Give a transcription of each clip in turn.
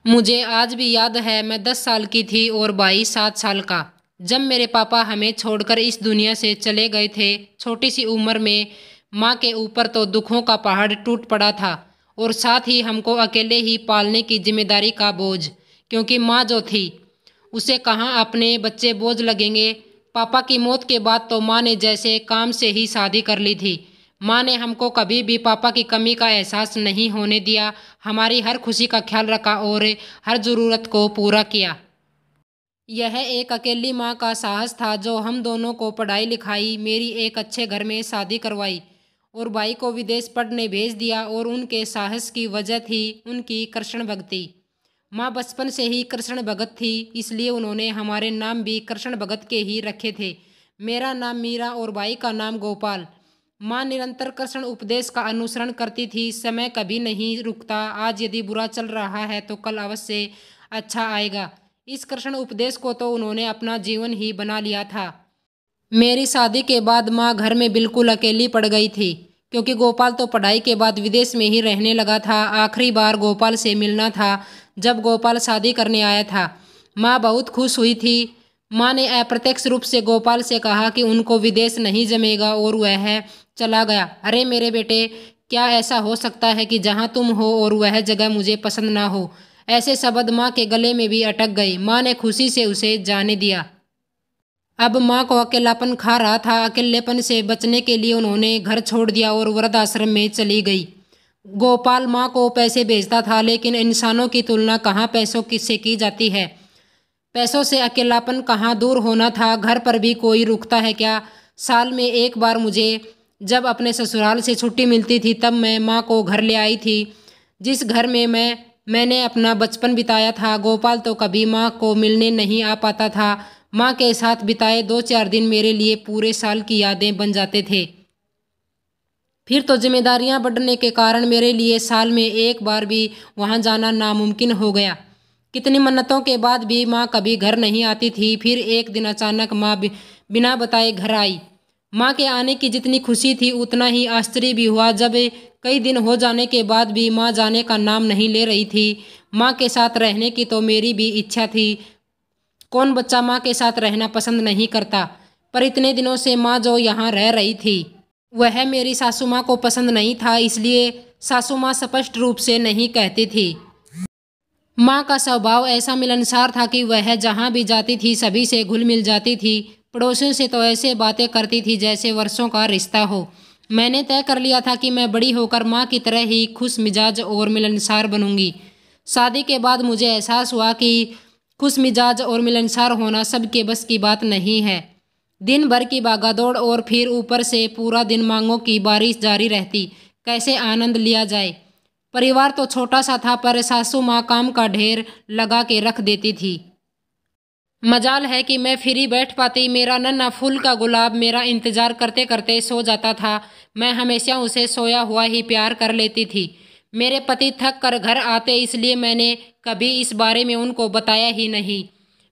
मुझे आज भी याद है, मैं 10 साल की थी और भाई 7 साल का। जब मेरे पापा हमें छोड़कर इस दुनिया से चले गए थे। छोटी सी उम्र में माँ के ऊपर तो दुखों का पहाड़ टूट पड़ा था और साथ ही हमको अकेले ही पालने की जिम्मेदारी का बोझ, क्योंकि माँ जो थी उसे कहाँ अपने बच्चे बोझ लगेंगे। पापा की मौत के बाद तो माँ ने जैसे काम से ही शादी कर ली थी। माँ ने हमको कभी भी पापा की कमी का एहसास नहीं होने दिया, हमारी हर खुशी का ख्याल रखा और हर ज़रूरत को पूरा किया। यह एक अकेली माँ का साहस था जो हम दोनों को पढ़ाई लिखाई, मेरी एक अच्छे घर में शादी करवाई और भाई को विदेश पढ़ने भेज दिया। और उनके साहस की वजह थी उनकी कृष्ण भक्ति। माँ बचपन से ही कृष्ण भगत थी, इसलिए उन्होंने हमारे नाम भी कृष्ण भगत के ही रखे थे। मेरा नाम मीरा और भाई का नाम गोपाल। माँ निरंतर कृष्ण उपदेश का अनुसरण करती थी, समय कभी नहीं रुकता। आज यदि बुरा चल रहा है तो कल अवश्य अच्छा आएगा। इस कृष्ण उपदेश को तो उन्होंने अपना जीवन ही बना लिया था। मेरी शादी के बाद माँ घर में बिल्कुल अकेली पड़ गई थी, क्योंकि गोपाल तो पढ़ाई के बाद विदेश में ही रहने लगा था। आखिरी बार गोपाल से मिलना था जब गोपाल शादी करने आया था। माँ बहुत खुश हुई थी। माँ ने अप्रत्यक्ष रूप से गोपाल से कहा कि उनको विदेश नहीं जमेगा और वह चला गया। अरे मेरे बेटे, क्या ऐसा हो सकता है कि जहाँ तुम हो और वह जगह मुझे पसंद ना हो। ऐसे शब्द माँ के गले में भी अटक गए। माँ ने खुशी से उसे जाने दिया। अब माँ को अकेलापन खा रहा था। अकेलेपन से बचने के लिए उन्होंने घर छोड़ दिया और वृद्धाश्रम में चली गई। गोपाल माँ को पैसे भेजता था, लेकिन इंसानों की तुलना कहाँ पैसों से की जाती है। पैसों से अकेलापन कहाँ दूर होना था। घर पर भी कोई रुकता है क्या। साल में एक बार मुझे जब अपने ससुराल से छुट्टी मिलती थी तब मैं माँ को घर ले आई थी, जिस घर में मैंने अपना बचपन बिताया था। गोपाल तो कभी माँ को मिलने नहीं आ पाता था। माँ के साथ बिताए 2-4 दिन मेरे लिए पूरे साल की यादें बन जाते थे। फिर तो जिम्मेदारियां बढ़ने के कारण मेरे लिए साल में एक बार भी वहां जाना नामुमकिन हो गया। कितनी मन्नतों के बाद भी माँ कभी घर नहीं आती थी। फिर एक दिन अचानक माँ बिना बताए घर आई। माँ के आने की जितनी खुशी थी उतना ही आश्चर्य भी हुआ जब कई दिन हो जाने के बाद भी माँ जाने का नाम नहीं ले रही थी। माँ के साथ रहने की तो मेरी भी इच्छा थी। कौन बच्चा माँ के साथ रहना पसंद नहीं करता। पर इतने दिनों से माँ जो यहाँ रह रही थी वह मेरी सासू माँ को पसंद नहीं था, इसलिए सासू माँ स्पष्ट रूप से नहीं कहती थी। माँ का स्वभाव ऐसा मिलनसार था कि वह जहाँ भी जाती थी सभी से घुल मिल जाती थी। पड़ोसियों से तो ऐसे बातें करती थी जैसे वर्षों का रिश्ता हो। मैंने तय कर लिया था कि मैं बड़ी होकर माँ की तरह ही खुश मिजाज और मिलनसार बनूंगी। शादी के बाद मुझे एहसास हुआ कि खुश मिजाज और मिलनसार होना सबके बस की बात नहीं है। दिन भर की भागादौड़ और फिर ऊपर से पूरा दिन मांगों की बारिश जारी रहती, कैसे आनंद लिया जाए। परिवार तो छोटा सा था, पर सासू माँ काम का ढेर लगा के रख देती थी। मजाल है कि मैं फ्री बैठ पाती। मेरा नन्हा फूल का गुलाब मेरा इंतजार करते करते सो जाता था। मैं हमेशा उसे सोया हुआ ही प्यार कर लेती थी। मेरे पति थक कर घर आते, इसलिए मैंने कभी इस बारे में उनको बताया ही नहीं।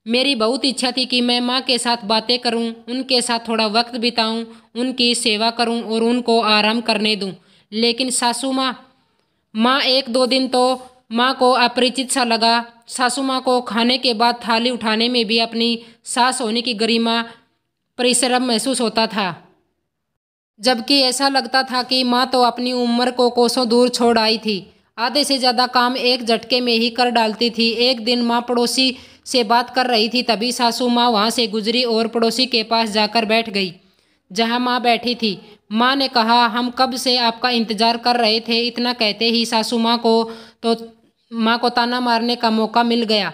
मेरी बहुत इच्छा थी कि मैं माँ के साथ बातें करूं, उनके साथ थोड़ा वक्त बिताऊं, उनकी सेवा करूं और उनको आराम करने दूं। लेकिन सासू माँ 1-2 दिन तो माँ को अपरिचित सा लगा। सासू माँ को खाने के बाद थाली उठाने में भी अपनी सास होने की गरिमा परिश्रम महसूस होता था, जबकि ऐसा लगता था कि माँ तो अपनी उम्र को कोसों दूर छोड़ आई थी। आधे से ज़्यादा काम एक झटके में ही कर डालती थी। एक दिन माँ पड़ोसी से बात कर रही थी, तभी सासू माँ वहाँ से गुजरी और पड़ोसी के पास जाकर बैठ गई जहाँ माँ बैठी थी। माँ ने कहा, हम कब से आपका इंतजार कर रहे थे। इतना कहते ही सासू माँ को ताना मारने का मौका मिल गया।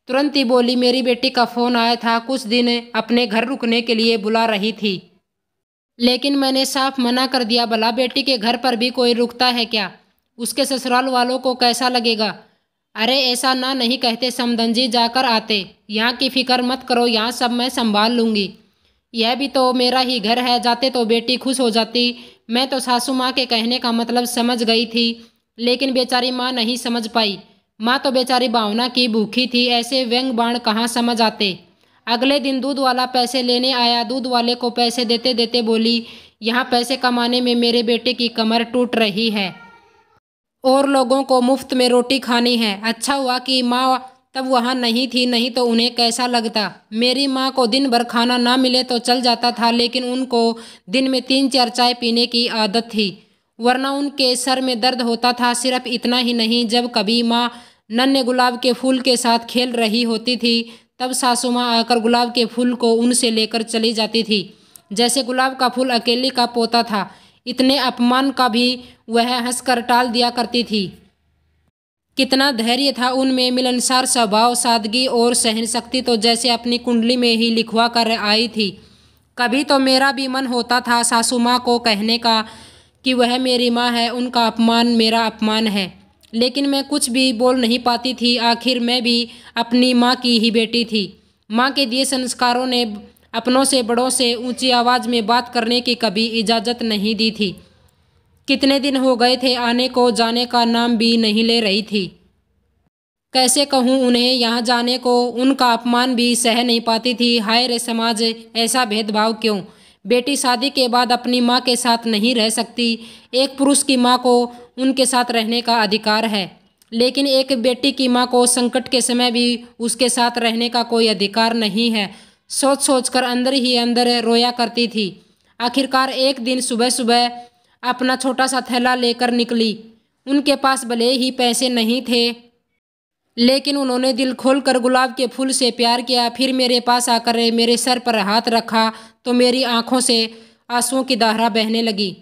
तुरंत ही बोली, मेरी बेटी का फ़ोन आया था, कुछ दिन अपने घर रुकने के लिए बुला रही थी। लेकिन मैंने साफ मना कर दिया। भला बेटी के घर पर भी कोई रुकता है क्या। उसके ससुराल वालों को कैसा लगेगा। अरे ऐसा ना नहीं कहते समधन जी, जाकर आते। यहाँ की फिक्र मत करो, यहाँ सब मैं संभाल लूँगी। यह भी तो मेरा ही घर है, जाते तो बेटी खुश हो जाती। मैं तो सासू माँ के कहने का मतलब समझ गई थी, लेकिन बेचारी माँ नहीं समझ पाई। माँ तो बेचारी भावना की भूखी थी, ऐसे व्यंग बाण कहाँ समझ आते। अगले दिन दूध वाला पैसे लेने आया। दूध वाले को पैसे देते देते बोली, यहाँ पैसे कमाने में मेरे बेटे की कमर टूट रही है। और लोगों को मुफ्त में रोटी खानी है। अच्छा हुआ कि माँ तब वहाँ नहीं थी, नहीं तो उन्हें कैसा लगता। मेरी माँ को दिन भर खाना ना मिले तो चल जाता था, लेकिन उनको दिन में 3-4 चाय पीने की आदत थी, वरना उनके सर में दर्द होता था। सिर्फ इतना ही नहीं, जब कभी माँ नन्हे गुलाब के फूल के साथ खेल रही होती थी, तब सासू माँ आकर गुलाब के फूल को उनसे लेकर चली जाती थी, जैसे गुलाब का फूल अकेली का पोता था। इतने अपमान का भी वह हंसकर टाल दिया करती थी। कितना धैर्य था उनमें, मिलनसार स्वभाव, सादगी और सहन शक्ति तो जैसे अपनी कुंडली में ही लिखवा कर आई थी। कभी तो मेरा भी मन होता था सासू माँ को कहने का कि वह मेरी माँ है, उनका अपमान मेरा अपमान है, लेकिन मैं कुछ भी बोल नहीं पाती थी। आखिर मैं भी अपनी माँ की ही बेटी थी। माँ के दिए संस्कारों ने अपनों से बड़ों से ऊंची आवाज़ में बात करने की कभी इजाज़त नहीं दी थी। कितने दिन हो गए थे आने को, जाने का नाम भी नहीं ले रही थी। कैसे कहूँ उन्हें यहाँ जाने को, उनका अपमान भी सह नहीं पाती थी। हाय रे समाज, ऐसा भेदभाव क्यों? बेटी शादी के बाद अपनी माँ के साथ नहीं रह सकती। एक पुरुष की माँ को उनके साथ रहने का अधिकार है, लेकिन एक बेटी की माँ को संकट के समय भी उसके साथ रहने का कोई अधिकार नहीं है। सोच सोच कर अंदर ही अंदर रोया करती थी। आखिरकार एक दिन सुबह सुबह अपना छोटा सा थैला लेकर निकली। उनके पास भले ही पैसे नहीं थे, लेकिन उन्होंने दिल खोलकर गुलाब के फूल से प्यार किया। फिर मेरे पास आकर मेरे सर पर हाथ रखा तो मेरी आंखों से आंसुओं की धारा बहने लगी।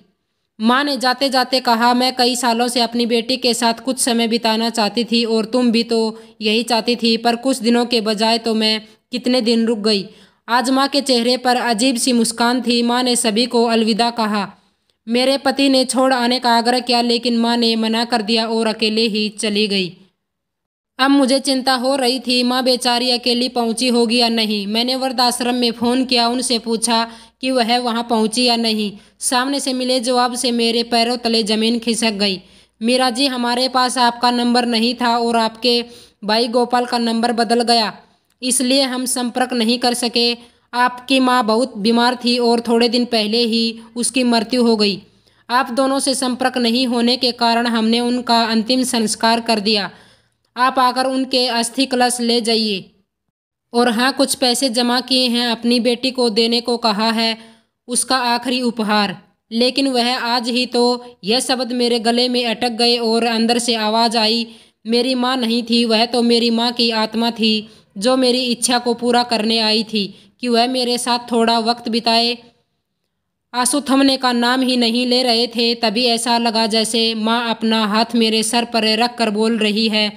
माँ ने जाते जाते कहा, मैं कई सालों से अपनी बेटी के साथ कुछ समय बिताना चाहती थी और तुम भी तो यही चाहती थी, पर कुछ दिनों के बजाय तो मैं कितने दिन रुक गई। आज माँ के चेहरे पर अजीब सी मुस्कान थी। माँ ने सभी को अलविदा कहा। मेरे पति ने छोड़ आने का आग्रह किया, लेकिन माँ ने मना कर दिया और अकेले ही चली गई। अब मुझे चिंता हो रही थी, माँ बेचारी अकेली पहुंची होगी या नहीं। मैंने वृद्धाश्रम में फ़ोन किया, उनसे पूछा कि वह वहां पहुंची या नहीं। सामने से मिले जवाब से मेरे पैरों तले ज़मीन खिसक गई। मीरा जी, हमारे पास आपका नंबर नहीं था और आपके भाई गोपाल का नंबर बदल गया, इसलिए हम संपर्क नहीं कर सके। आपकी माँ बहुत बीमार थी और थोड़े दिन पहले ही उसकी मृत्यु हो गई। आप दोनों से संपर्क नहीं होने के कारण हमने उनका अंतिम संस्कार कर दिया। आप आकर उनके अस्थि कलश ले जाइए। और हाँ, कुछ पैसे जमा किए हैं, अपनी बेटी को देने को कहा है, उसका आखिरी उपहार। लेकिन वह आज ही तो यह शब्द मेरे गले में अटक गए और अंदर से आवाज़ आई, मेरी माँ नहीं थी, वह तो मेरी माँ की आत्मा थी, जो मेरी इच्छा को पूरा करने आई थी कि वह मेरे साथ थोड़ा वक्त बिताए। आंसू थमने का नाम ही नहीं ले रहे थे। तभी ऐसा लगा जैसे माँ अपना हाथ मेरे सर पर रख कर बोल रही है,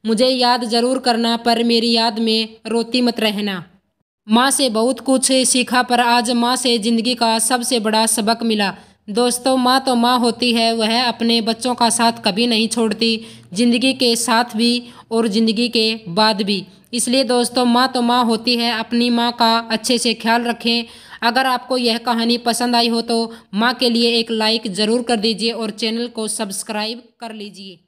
मुझे याद ज़रूर करना, पर मेरी याद में रोती मत रहना। माँ से बहुत कुछ सीखा, पर आज माँ से ज़िंदगी का सबसे बड़ा सबक मिला। दोस्तों, माँ तो माँ होती है, वह अपने बच्चों का साथ कभी नहीं छोड़ती, ज़िंदगी के साथ भी और ज़िंदगी के बाद भी। इसलिए दोस्तों, माँ तो माँ होती है, अपनी माँ का अच्छे से ख्याल रखें। अगर आपको यह कहानी पसंद आई हो तो माँ के लिए एक लाइक ज़रूर कर दीजिए और चैनल को सब्सक्राइब कर लीजिए।